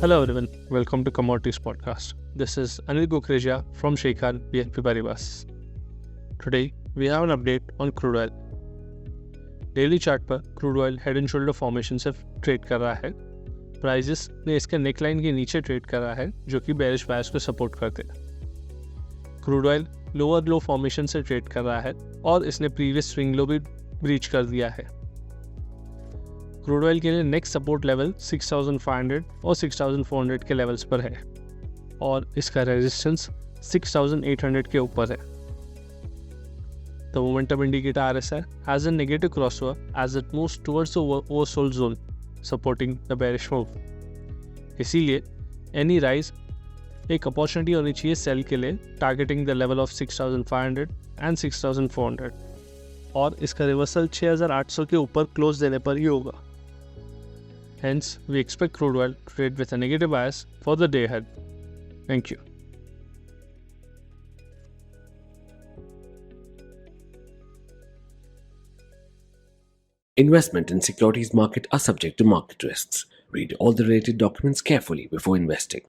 Hello everyone, welcome to Commodities podcast. This is 𝗀𝗲𝗀𝗀𝗀 from Sharekhan, BNP Paribas. Today we have an update on crude oil. Daily chart पर crude oil head and shoulder formation से trade कर रहा है. Prices ने इसके neckline के नीचे trade कर रहा है जो कि बेरिश बायस को सपोर्ट करते हैं. क्रूड ऑयल लोअर लो फॉर्मेशन से ट्रेड कर रहा है और इसने प्रीवियस स्विंग लो भी ब्रीच कर दिया है. क्रूड ऑयल के लिए नेक्स्ट सपोर्ट लेवल 6500 और 6400 के लेवल्स पर है और इसका रेजिस्टेंस 6800 के ऊपर है. The momentum indicator RSI has a negative crossover as it moves towards the oversold zone, supporting the bearish move. इसीलिए any rise एक अपॉर्चुनिटी होनी चाहिए सेल के लिए, targeting the level of 6500 and 6400 और इसका रिवर्सल 6800 के ऊपर क्लोज देने पर ही होगा. Hence, we expect crude oil to trade with a negative bias for the day ahead. Thank you. Investment in securities market are subject to market risks. Read all the related documents carefully before investing.